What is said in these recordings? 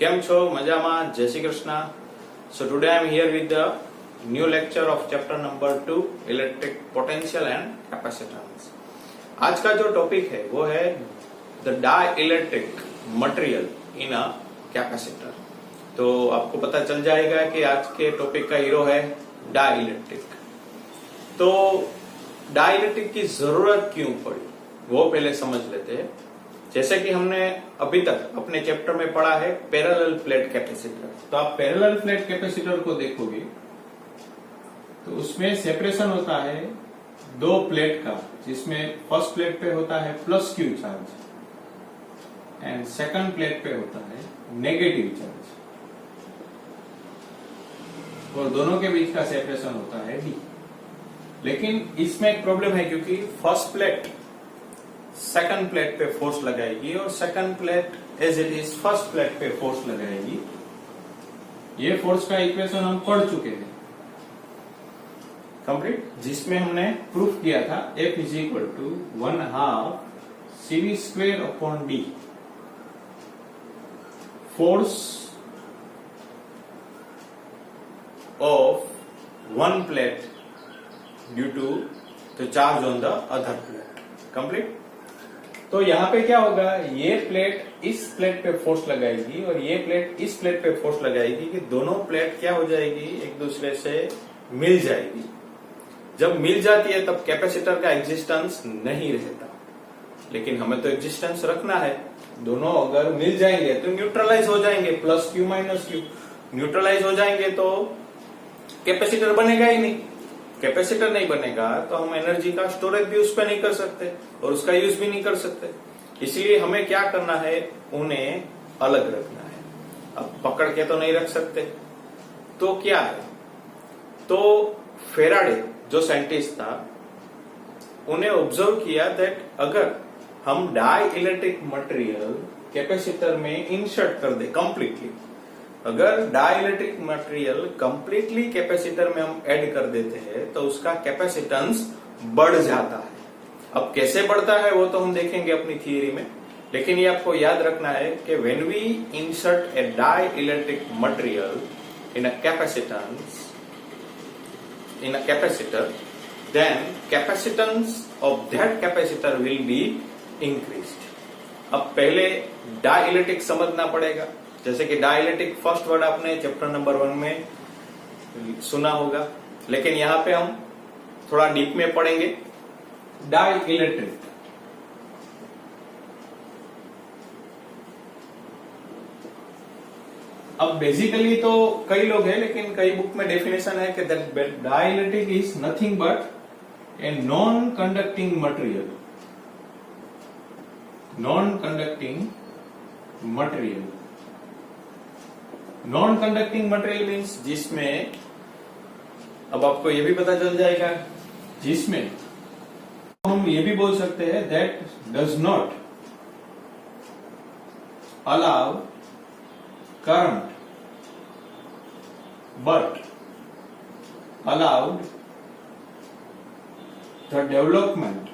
કેમ છો? મજામાં? જય Shri Krishna. So today I am here with the new lecture of chapter number 2 electric potential and capacitance. आज का जो टॉपिक है वो है the dielectric material in a capacitor. तो आपको पता चल जाएगा कि आज के टॉपिक का हीरो है डाइलेक्ट्रिक. तो डाइलेक्ट्रिक की जरूरत क्यों पड़ी वो पहले समझ लेते हैं. जैसे कि हमने अभी तक अपने चैप्टर में पढ़ा है पैरेलल प्लेट कैपेसिटर. तो आप पैरेलल प्लेट कैपेसिटर को देखोगे तो उसमें सेपरेशन होता है दो प्लेट का, जिसमें फर्स्ट प्लेट पे होता है plus Q charge and second plate पे होता है नेगेटिव चार्ज, और दोनों के बीच का सेपरेशन होता है डी. लेकिन इसमें एक प्रॉब्लम है क्योंकि फर्स्ट प्लेट सेकंड प्लेट पे फोर्स लगाएगी और second plate as it is first plate पे फोर्स लगाएगी. ये फोर्स का इक्वेशन हम पढ़ चुके हैं कंप्लीट, जिसमें हमने प्रूफ किया था F is equal to 1/2 CV square upon D. Force of one plate due to the charge on the other plate. Complete. तो यहाँ पे क्या होगा, ये प्लेट इस प्लेट पे फोर्स लगाएगी और ये प्लेट इस प्लेट पे फोर्स लगाएगी कि दोनों प्लेट क्या हो जाएगी, एक दूसरे से मिल जाएगी. जब मिल जाती है तब कैपेसिटर का एग्जिस्टेंस नहीं रहता, लेकिन हमें तो एग्जिस्टेंस रखना है. दोनों अगर मिल जाएंगे तो न्यूट्रलाइज हो जाएंगे, plus Q minus Q neutralize हो जाएंगे तो कैपेसिटर बनेगा ही नहीं. कैपेसिटर नहीं बनेगा तो हम एनर्जी का स्टोरेज भी उस पर नहीं कर सकते और उसका यूज भी नहीं कर सकते. इसलिए हमें क्या करना है, उन्हें अलग रखना है. अब पकड़ के तो नहीं रख सकते, तो क्या है, तो फेराडे जो साइंटिस्ट था उन्हें ऑब्जर्व किया दैट अगर हम डाई इलेक्ट्रिक मटेरियल कैपेसिटर में इंसर्ट कर दे कंप्लीटली, अगर डाइलेक्ट्रिक मटेरियल कंप्लीटली कैपेसिटर में हम ऐड कर देते हैं तो उसका कैपेसिटेंस बढ़ जाता है. अब कैसे बढ़ता है वो तो हम देखेंगे अपनी थियरी में, लेकिन ये आपको याद रखना है कि when we insert a dielectric material in a capacitance in a capacitor, then capacitance of that capacitor will be increased. अब पहले डाइलेक्ट्रिक समझना पड़ेगा. जैसे कि डाइलेक्ट्रिक फर्स्ट वर्ड आपने चैप्टर नंबर 1 में सुना होगा, लेकिन यहां पे हम थोड़ा डीप में पढ़ेंगे डाइलेक्ट्रिक. अब बेसिकली तो कई लोग हैं, लेकिन कई बुक में डेफिनेशन है कि dielectric is nothing but a non conducting material. Non conducting material, non conducting material means जिसमें, अब आपको ये भी पता चल जाएगा, जिसमें हम ये भी बोल सकते हैं that does not allow current but allowed the development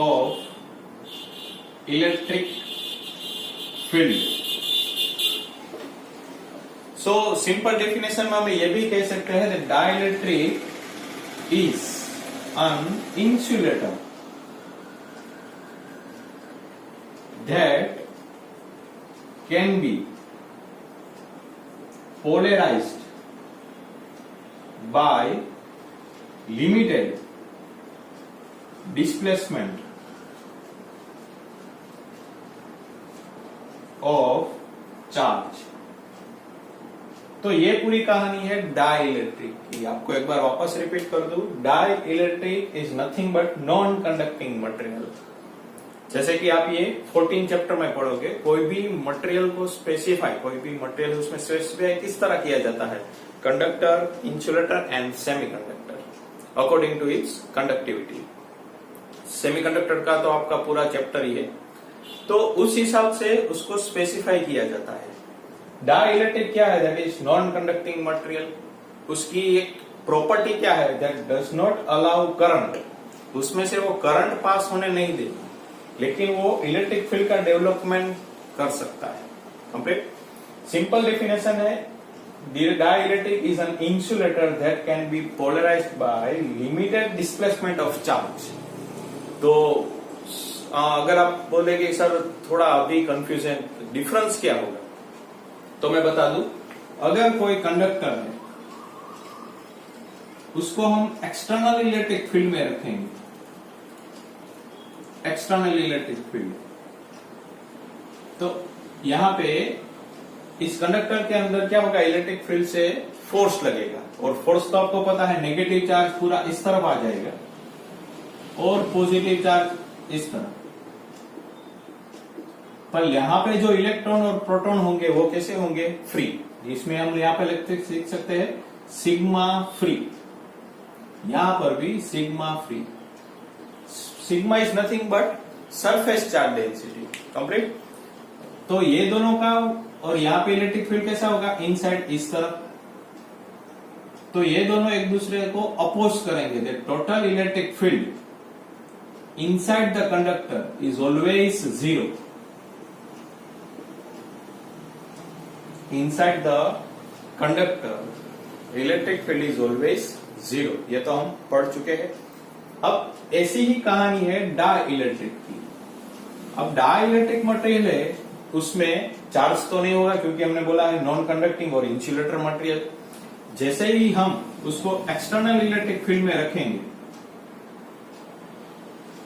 of electric field. So simple definition में हम ये भी कह सकते हैं that dielectric is an insulator that can be polarized by limited displacement of charge. तो ये पूरी कहानी है डाइलेक्ट्रिक की. आपको एक बार वापस रिपीट कर दूं, dielectric is nothing but non conducting material. जैसे कि आप ये 14 चैप्टर में पढ़ोगे, कोई भी मटेरियल को स्पेसिफाई, कोई भी मटेरियल उसमें स्पेसिफाई किस तरह किया जाता है, conductor, insulator and semiconductor according to its conductivity. Semiconductor का तो आपका पूरा चैप्टर ही है, तो उस हिसाब से उसको स्पेसिफाई किया जाता है. डाइलेक्ट्रिक क्या है, that is non conducting material. उसकी एक प्रॉपर्टी क्या है, that does not allow current. उसमें से वो करंट पास होने नहीं देती. लेकिन वो इलेक्ट्रिक फील्ड का डेवलपमेंट कर सकता है। कंप्लीट। सिंपल डेफिनेशन है, dielectric is an insulator that can be polarized by limited displacement of charge। तो अगर आप बोले कि सर थोड़ा अभी कंफ्यूजन, डिफरेंस क्या होगा, तो मैं बता दूं, अगर कोई कंडक्टर है उसको हम एक्सटर्नल इलेक्ट्रिक फील्ड में रखेंगे, एक्सटर्नल इलेक्ट्रिक फील्ड, तो यहां पे इस कंडक्टर के अंदर क्या होगा, इलेक्ट्रिक फील्ड से फोर्स लगेगा, और फोर्स तो आपको पता है नेगेटिव चार्ज पूरा इस तरफ आ जाएगा और पॉजिटिव चार्ज इस तरफ। पर यहां पे जो इलेक्ट्रॉन और प्रोटॉन होंगे वो कैसे होंगे, फ्री। इसमें हम यहां पे लिख सकते हैं सिग्मा फ्री, यहां पर भी sigma free. Sigma is nothing but surface charge density. Complete. तो ये दोनों का, और यहां पे इलेक्ट्रिक फील्ड कैसा होगा, इनसाइड इस तरफ, तो ये दोनों एक दूसरे को अपोज करेंगे। The total electric field inside the conductor is always zero. Inside the conductor electric field is always zero, ये तो हम पढ़ चुके हैं। अब ऐसी ही कहानी है डाई इलेक्ट्रिक की। अब डाई इलेक्ट्रिक मटेरियल है, उसमें चार्ज तो नहीं होगा क्योंकि हमने बोला है नॉन कंडक्टिंग और इंसुलेटर मटेरियल। जैसे ही हम उसको एक्सटर्नल इलेक्ट्रिक फील्ड में रखेंगे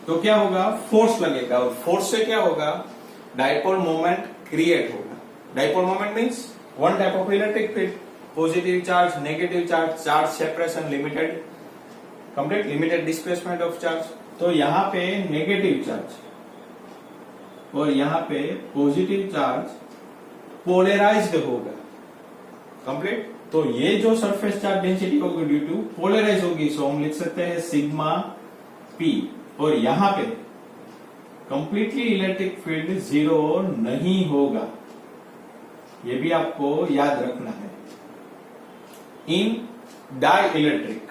तो क्या होगा, फोर्स लगेगा, और फोर्स से क्या होगा, डाइपोल मोमेंट क्रिएट होगा। Dipole moment means one type of electric field, positive charge, negative charge, charge separation, limited, complete limited displacement of charge. तो यहां पे नेगेटिव चार्ज और यहां पे पॉजिटिव चार्ज पोलराइज्ड होगा। कंप्लीट। तो ये जो सरफेस चार्ज डेंसिटी होगी ड्यू टू पोलराइज होगी, सो हम लिख सकते हैं सिग्मा पी। और यहां पे कंप्लीटली इलेक्ट्रिक फील्ड जीरो नहीं होगा, ये भी आपको याद रखना है। In dielectric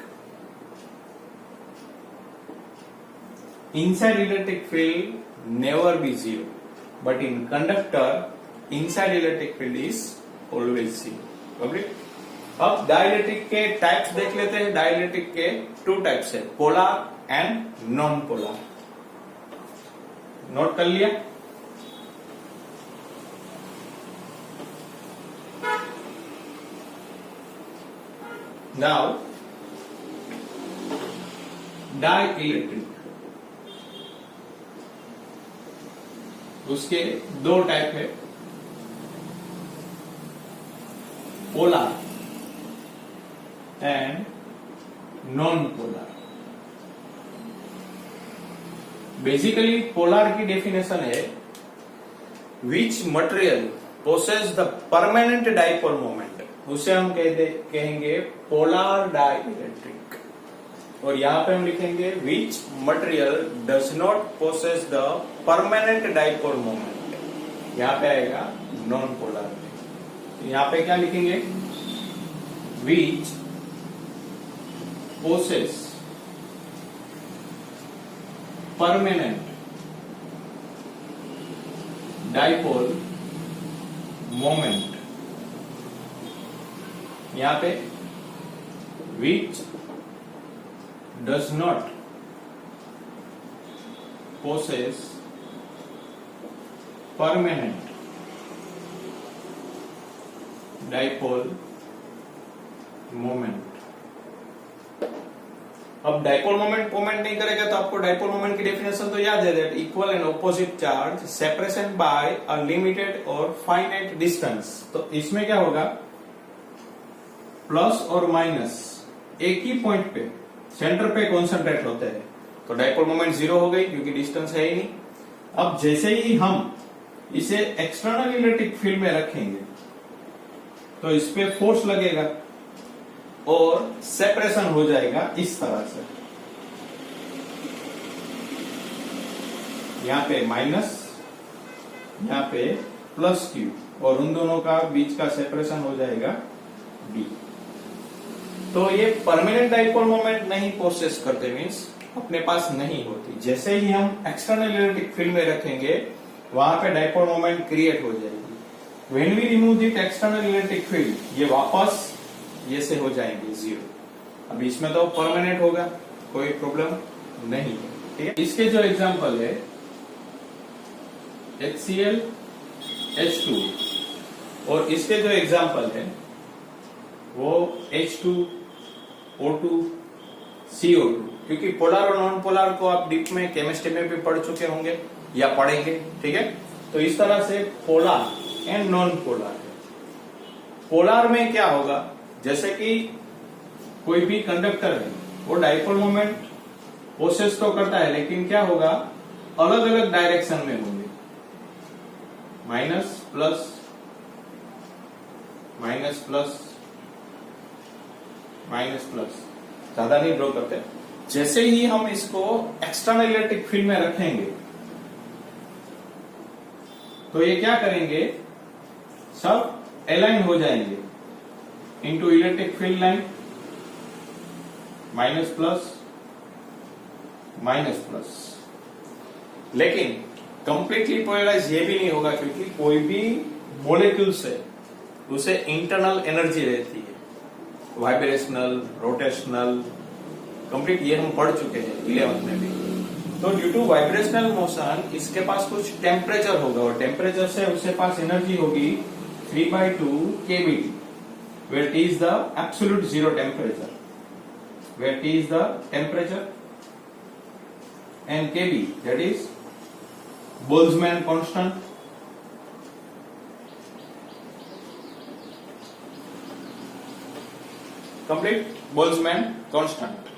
inside electric field never be zero, but in conductor inside electric field is always zero। Complete। अब डाइलेक्ट्रिक के टाइप्स देख लेते हैं। डाइलेक्ट्रिक के टू टाइप्स है, polar and non polar. Note कर लिया। नाउ डाई इलेक्ट्रिक, उसके दो टाइप है, polar and non polar. Basically polar की डेफिनेशन है which material possess the permanent dipole moment, उसे हम कहेंगे पोलर डाई इलेक्ट्रिक। और यहां पे हम लिखेंगे which material does not possess the permanent dipole moment, यहां पे आएगा नॉन पोलर। यहां पे क्या लिखेंगे, which possess permanent dipole moment, यहां पे which does not possess permanent dipole moment। अब डाइपोल मोमेंट नहीं करेगा तो आपको डाइपोल मोमेंट की डेफिनेशन तो याद है, that equal and opposite charge separation by a limited और फाइनाइट डिस्टेंस। तो इसमें क्या होगा, प्लस और माइनस एक ही पॉइंट पे सेंटर पे कॉन्सेंट्रेट होते हैं, तो डाइपोल मोमेंट जीरो हो गई क्योंकि डिस्टेंस है ही नहीं। अब जैसे ही हम इसे एक्सटर्नल इलेक्ट्रिक फील्ड में रखेंगे तो इस पे फोर्स लगेगा और सेपरेशन हो जाएगा इस तरह से, यहां पे माइनस, यहां पे प्लस क्यू, और उन दोनों का बीच का सेपरेशन हो जाएगा डी। तो ये परमानेंट डाइपोल मोमेंट नहीं पोसेस करते, मीन्स अपने पास नहीं होती। जैसे ही हम एक्सटर्नल इलेक्ट्रिक फील्ड में रखेंगे वहां पे डाइपोल मोमेंट क्रिएट हो जाएगी। When we remove this external electric field, ये वापस ये से हो जाएंगे जीरो। अब इसमें तो परमानेंट होगा, कोई प्रॉब्लम नहीं है, ठीक है। इसके जो एग्जांपल है HCl H2 और इसके जो एग्जांपल है वो H2O2 CO2, क्योंकि पोलर और नॉन पोलर को आप डीप में केमिस्ट्री में भी पढ़ चुके होंगे या पढ़ेंगे, ठीक है। तो इस तरह से पोलर एंड नॉन पोलर है। पोलर में क्या होगा, जैसे कि कोई भी कंडक्टर है वो डाइपोल मोमेंट पोसेस तो करता है, लेकिन क्या होगा, अलग अलग डायरेक्शन में होंगे, minus plus minus plus minus plus, ज्यादा नहीं ड्रॉ करते। जैसे ही हम इसको एक्सटर्नल इलेक्ट्रिक फील्ड में रखेंगे तो ये क्या करेंगे, सब अलाइन हो जाएंगे into electric field line, minus plus minus plus. लेकिन कंप्लीटली पोलराइज ये भी नहीं होगा, क्योंकि कोई भी मॉलिक्यूल्स है उसे इंटरनल एनर्जी रहती है, वाइब्रेशनल, रोटेशनल, कंप्लीट ये हम पढ़ चुके हैं 11th में भी। तो ड्यू टू वाइब्रेशनल मोशन इसके पास कुछ टेम्परेचर होगा और टेम्परेचर से उसके पास एनर्जी होगी 3/2 kBT, where T is the absolute zero temperature, where T is the temperature and kB, that is Boltzmann constant। Complete Boltzmann constant.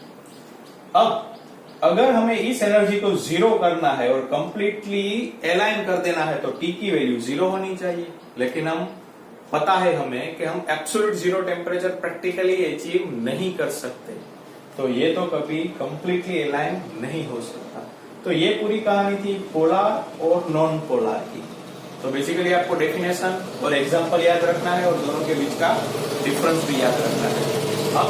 अब अगर हमें इस एनर्जी को जीरो करना है और कंप्लीटली अलाइन कर देना है तो टी की वैल्यू जीरो होनी चाहिए, लेकिन हम पता है हमें कि हम absolute zero temperature practically achieve नहीं कर सकते, तो ये तो कभी कंप्लीटली अलाइन नहीं हो सकता। तो ये पूरी कहानी थी पोलर और नॉन पोलर की। तो बेसिकली आपको डेफिनेशन और एग्जांपल याद रखना है और दोनों के बीच का डिफरेंस भी याद रखना है। अब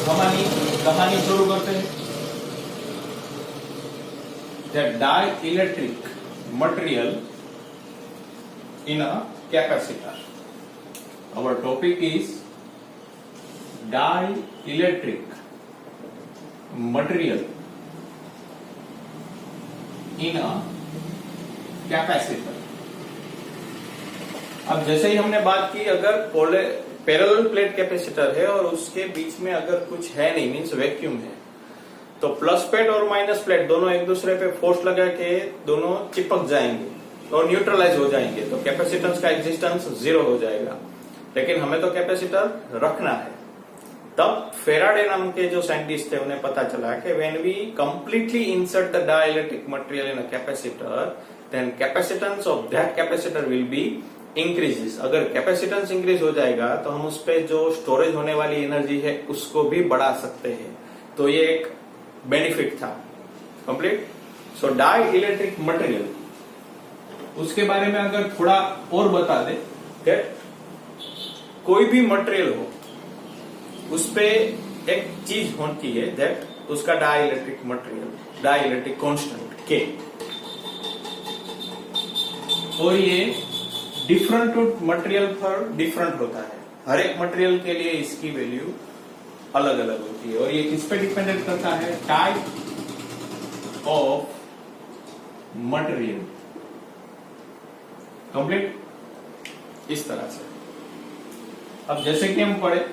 हमारी कहानी शुरू करते हैं। The dielectric material in a capacitor. Our topic is dielectric material in a capacitor. अब जैसे ही हमने बात की, अगर पैरेलल प्लेट कैपेसिटर है और उसके बीच में अगर कुछ है नहीं, मीन्स वैक्यूम है, तो प्लस प्लेट और माइनस प्लेट दोनों एक दूसरे पे फोर्स लगा के दोनों चिपक जाएंगे और न्यूट्रलाइज हो जाएंगे, तो कैपेसिटेंस का एग्जिस्टेंस जीरो हो जाएगा। लेकिन हमें तो कैपेसिटर रखना है। तब फेराडे नाम के जो साइंटिस्ट थे उन्हें पता चला कि when we completely insert the dielectric material in a capacitor, then capacitance of that capacitor will be increases. अगर कैपेसिटेंस इंक्रीज हो जाएगा तो हम उस पे जो स्टोरेज होने वाली एनर्जी है उसको भी बढ़ा सकते हैं। तो ये एक बेनिफिट था। कंप्लीट। सो डाई इलेक्ट्रिक मटेरियल, उसके बारे में अगर थोड़ा और बता दे, कोई भी मटेरियल हो उस पे एक चीज होती है दैट उसका dielectric material, dielectric constant के, और ये डिफरेंट मटेरियल पर डिफरेंट होता है। हर एक मटेरियल के लिए इसकी वैल्यू अलग अलग होती है और ये किस पे डिपेंडेंट करता है, टाइप ऑफ मटेरियल। कंप्लीट। इस तरह से अब जैसे कि हम पढ़े,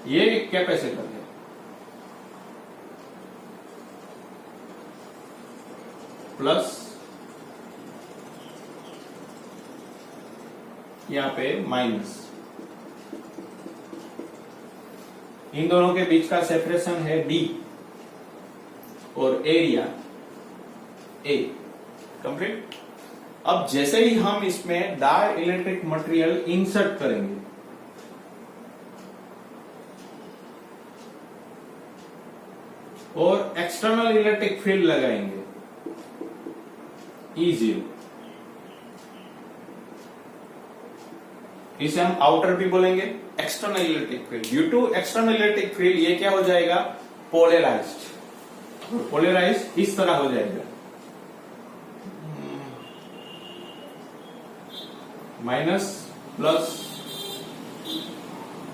ये एक कैपेसिटर है, प्लस यहां पे माइनस, इन दोनों के बीच का सेपरेशन है D और एरिया A। कंप्लीट। अब जैसे ही हम इसमें डाई इलेक्ट्रिक मटेरियल इंसर्ट करेंगे और एक्सटर्नल इलेक्ट्रिक फील्ड लगाएंगे E0, इसे हम आउटर भी बोलेंगे, external electric field, due to external electric field ये क्या हो जाएगा, पोलराइज्ड। पोलराइज्ड इस तरह हो जाएगा, माइनस प्लस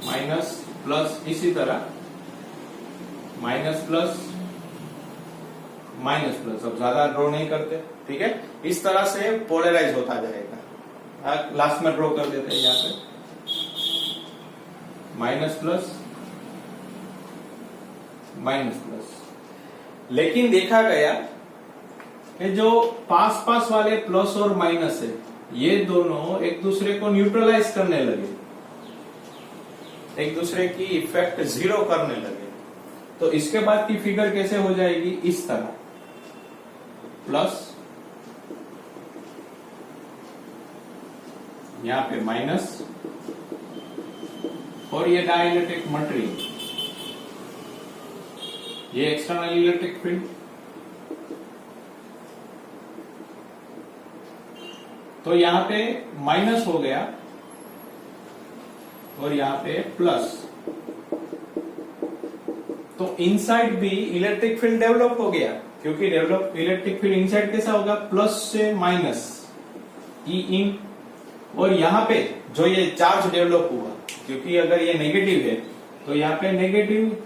माइनस प्लस, इसी तरह माइनस प्लस माइनस प्लस। अब ज्यादा ड्रॉ नहीं करते, ठीक है, इस तरह से पोलराइज होता जाएगा। लास्ट में ड्रॉ कर देते हैं यहां पे, माइनस प्लस माइनस प्लस। लेकिन देखा गया कि जो पास पास वाले प्लस और माइनस है, ये दोनों एक दूसरे को न्यूट्रलाइज करने लगे, एक दूसरे की इफेक्ट जीरो करने लगे। तो इसके बाद की फिगर कैसे हो जाएगी, इस तरह, प्लस यहां पे माइनस, और ये डाइलेक्ट्रिक मटेरियल, ये एक्सटर्नल इलेक्ट्रिक फील्ड, तो यहां पे माइनस हो गया और यहां पे प्लस। तो इनसाइड भी इलेक्ट्रिक फील्ड डेवलप हो गया, क्योंकि डेवलप इलेक्ट्रिक फील्ड इनसाइड कैसा होगा, प्लस से माइनस, ई इन। और यहां पे जो ये चार्ज डेवलप हुआ, क्योंकि अगर ये नेगेटिव है तो यहाँ पे नेगेटिव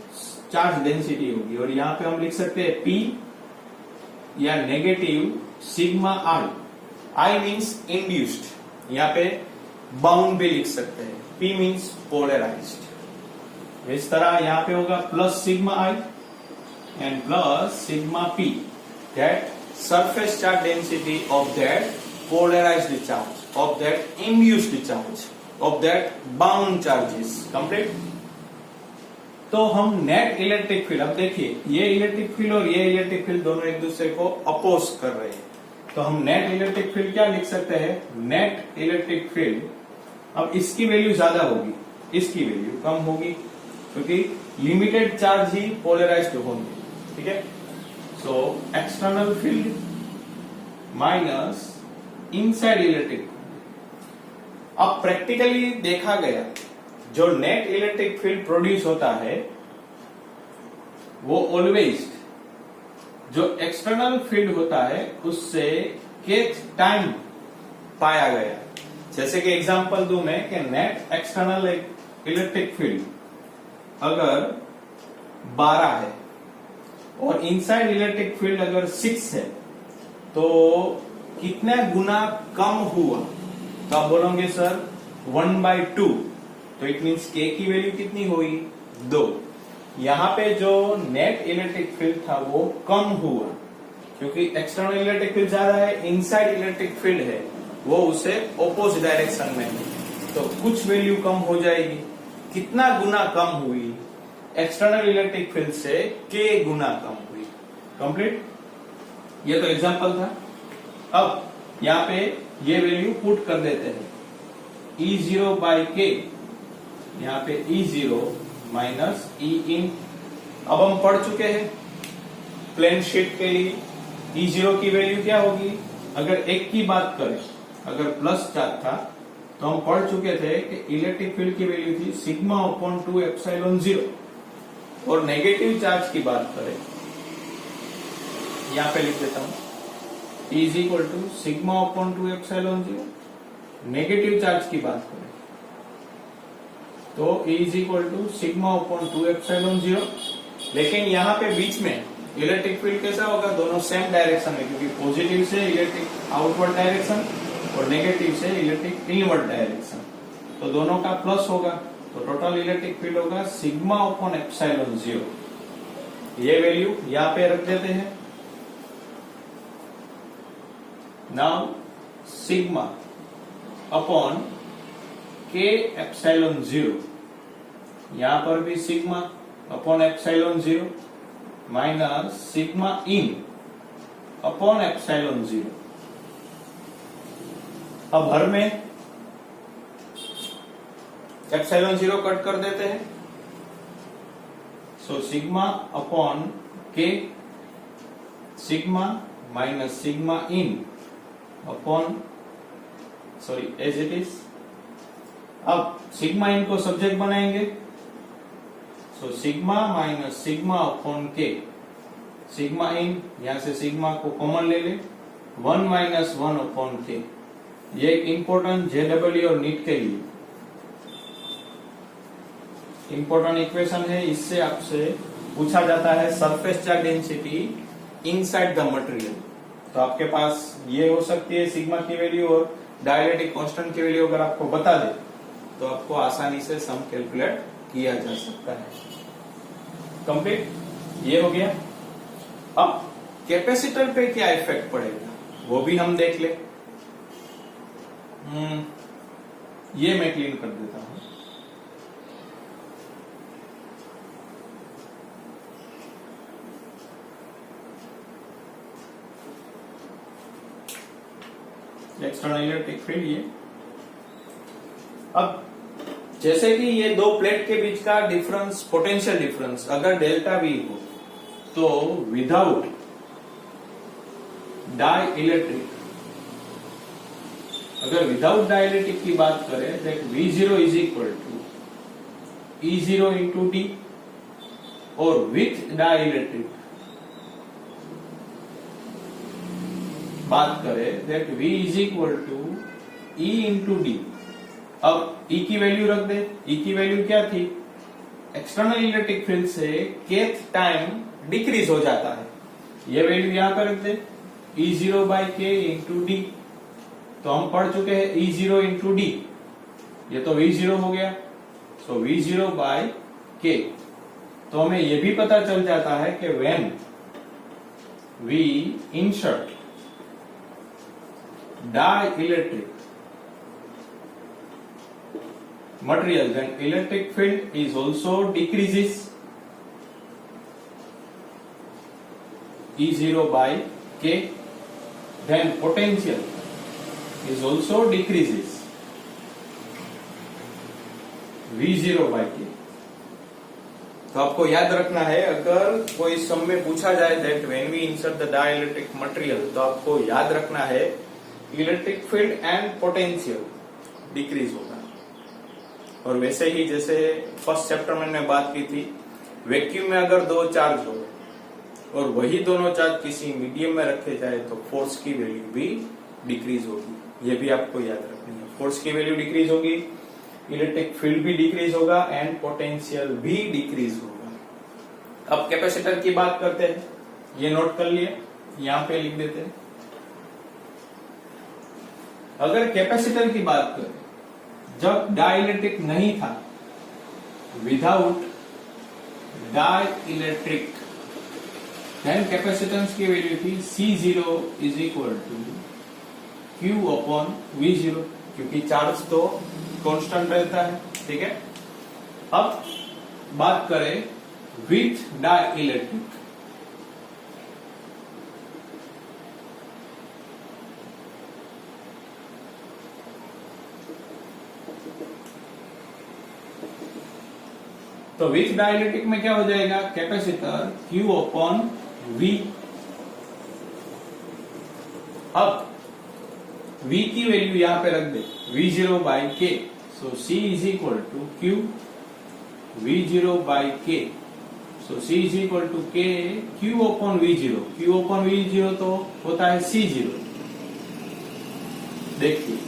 चार्ज डेंसिटी होगी, और यहाँ पे हम लिख सकते हैं P या negative sigma I. I means induced, यहाँ पे बाउंड भी लिख सकते हैं, P मीन्स पोलराइज्ड। इस तरह यहाँ पे होगा plus sigma I and plus sigma P, that surface charge density of that polarized charge, of that induced charge, of that bound charges, complete। तो हम नेट इलेक्ट्रिक फील्ड, अब देखिए ये इलेक्ट्रिक फील्ड और ये इलेक्ट्रिक फील्ड दोनों एक दूसरे को अपोज कर रहे हैं, तो हम नेट इलेक्ट्रिक फील्ड क्या लिख सकते हैं, नेट इलेक्ट्रिक फील्ड। अब इसकी वैल्यू ज्यादा होगी, इसकी वैल्यू कम होगी, क्योंकि लिमिटेड चार्ज ही पोलराइज्ड होंगे, ठीक है। So external field minus inside electric. अब प्रैक्टिकली देखा गया, जो नेट इलेक्ट्रिक फील्ड प्रोड्यूस होता है वो ऑलवेज जो एक्सटर्नल फील्ड होता है उससे के टाइम पाया गया। जैसे कि एग्जांपल दूं मैं कि नेट एक्सटर्नल इलेक्ट्रिक फील्ड अगर 12 है और इनसाइड इलेक्ट्रिक फील्ड अगर 6 है, तो कितना गुना कम हुआ, तो आप बोलोगे सर 1/2, तो इट मीन्स के की वैल्यू कितनी हुई, 2। यहां पे जो नेट इलेक्ट्रिक फील्ड था वो कम हुआ, क्योंकि एक्सटर्नल इलेक्ट्रिक फील्ड ज्यादा है, इनसाइड इलेक्ट्रिक फील्ड है वो उसे ऑपोजिट डायरेक्शन में है, तो कुछ वैल्यू कम हो जाएगी। कितना गुना कम हुई, एक्सटर्नल इलेक्ट्रिक फील्ड से के गुना कम हुई, कंप्लीट। ये तो एग्जांपल था। अब यहाँ पे ये वैल्यू पुट कर देते हैं, E0/K, यहाँ पे E0 माइनस E इन। अब हम पढ़ चुके हैं प्लेन शीट के लिए E0 की वैल्यू क्या होगी, अगर 1 की बात करें, अगर प्लस चार्ज था तो हम पढ़ चुके थे कि इलेक्ट्रिक फील्ड की वैल्यू थी σ/2 ε0, और नेगेटिव चार्ज की बात करें, यहाँ पे लिख देता हूं, E is equal to σ/2 ε0। Negative charge की बात करें तो E is equal to σ/2 ε0। लेकिन यहाँ पे बीच में इलेक्ट्रिक फील्ड कैसा होगा, दोनों सेम डायरेक्शन में, क्योंकि पॉजिटिव से इलेक्ट्रिक आउटवर्ड डायरेक्शन और नेगेटिव से इलेक्ट्रिक इनवर्ड डायरेक्शन, तो दोनों का प्लस होगा, तो टोटल इलेक्ट्रिक फील्ड होगा σ/ε0। ये वैल्यू यहाँ पे रख देते हैं। नाउ सिग्मा अपॉन के ε0, यहां पर भी sigma upon ε0 minus sigma in upon ε0। अब हर में ε0 कट कर देते हैं, सो सिग्मा अपॉन के, sigma minus sigma in upon, sorry as it is, अब सिग्मा इन को सब्जेक्ट बनाएंगे, so sigma minus sigma upon के, सिग्मा इन यहां से सिग्मा को कॉमन ले ले, 1 माइनस 1 अपॉन के। ये एक इंपॉर्टेंट जेडब्ल्यू और नीट के लिए इंपॉर्टेंट इक्वेशन है। इससे आपसे पूछा जाता है surface charge density inside the material. तो आपके पास ये हो सकती है सिग्मा की वैल्यू और डाइलेक्ट्रिक कांस्टेंट की वैल्यू अगर आपको बता दे तो आपको आसानी से सम कैलकुलेट किया जा सकता है। कंप्लीट, ये हो गया। अब कैपेसिटर पे क्या इफेक्ट पड़ेगा वो भी हम देख ले। ये मैं क्लीन कर देता हूं। एक्सटर्नल इलेक्ट्रिक फील्ड ये। अब जैसे कि ये दो प्लेट के बीच का डिफरेंस, पोटेंशियल डिफरेंस अगर डेल्टा वी हो तो विदाउट डाई इलेक्ट्रिक, अगर विदाउट डाई इलेक्ट्रिक की बात करें देख V0 is equal to E0 into D, और विथ डाई इलेक्ट्रिक बात करें that V is equal to E into D. अब E की वैल्यू रख दे। E की वैल्यू क्या थी? एक्सटर्नल इलेक्ट्रिक फील्ड से kth टाइम डिक्रीज हो जाता है। ये वैल्यू यहां पर रख दे, E0 बाई के इंटू डी। तो हम पढ़ चुके हैं E0 इंटू डी, ये तो V0 हो गया, सो V0 बाई के। तो हमें ये भी पता चल जाता है कि when we insert dielectric material then electric field is also decreases, E0 by K, then potential is also decreases, V0 by K। तो आपको याद रखना है अगर कोई सम में पूछा जाए that when we insert the dielectric material, तो आपको याद रखना है electric field and potential decrease होगा। और वैसे ही जैसे फर्स्ट चैप्टर में मैंने बात की थी, वैक्यूम में अगर दो चार्ज हो और वही दोनों चार्ज किसी मीडियम में रखे जाए तो फोर्स की वैल्यू भी डिक्रीज होगी। ये भी आपको याद रखनी है, फोर्स की वैल्यू डिक्रीज होगी, इलेक्ट्रिक फील्ड भी डिक्रीज होगा एंड पोटेंशियल भी डिक्रीज होगा। अब कैपेसिटर की बात करते हैं, ये नोट कर लिए, यहां पे लिख देते हैं। अगर कैपेसिटर की बात करें जब डाइलेक्ट्रिक नहीं था, विदाउट डाइलेक्ट्रिक, देन कैपेसिटेंस की वैल्यू थी C0 is equal to Q upon V0, क्योंकि चार्ज तो कांस्टेंट रहता है। ठीक है, अब बात करें विथ डाइलेक्ट्रिक, तो विथ डाइलेक्ट्रिक में क्या हो जाएगा, कैपेसिटर Q अपॉन V। अब V की वैल्यू यहां पे रख दे, V0 by K, so C is equal to Q V0 by K, so C is equal to K Q upon V0। Q upon V0 तो होता है C0। देखिए,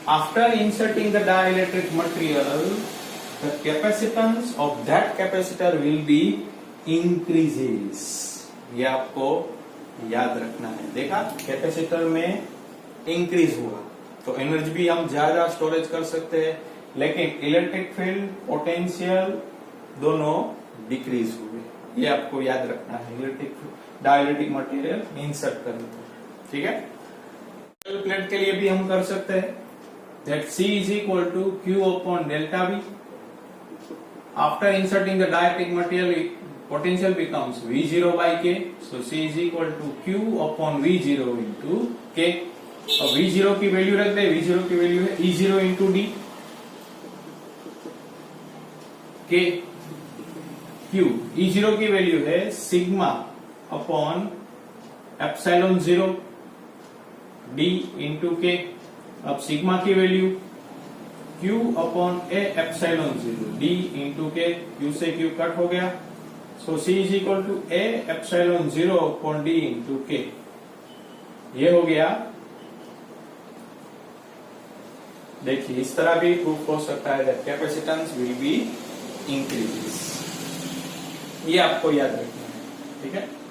after inserting the dielectric material the capacitance of that capacitor will be increases। ये आपको याद रखना है। देखा, कैपेसिटर में इंक्रीज हुआ तो एनर्जी भी हम ज्यादा स्टोरेज कर सकते हैं, लेकिन इलेक्ट्रिक फील्ड, पोटेंशियल दोनों डिक्रीज हुए। ये आपको याद रखना है इलेक्ट्रिक डाइलेक्ट्रिक मटेरियल इंसर्ट करने को। ठीक है, प्लेट के लिए भी हम कर सकते हैं that C is equal to Q upon delta V। After inserting the dielectric material, potential becomes V0 by K. So C is equal to Q upon V0 into K। अब V0 की value रख दे, V0 की value है E0 into D, K Q। E0 की value है sigma upon epsilon 0 D into K। अब sigma की value Q upon A epsilon 0 D into K, Q से Q कट हो गया, so C is equal to A epsilon 0 upon D into K. ये हो गया। देखिए इस तरह भी प्रूफ हो सकता है that capacitance will be increase. ये आपको याद रखना है, ठीक है।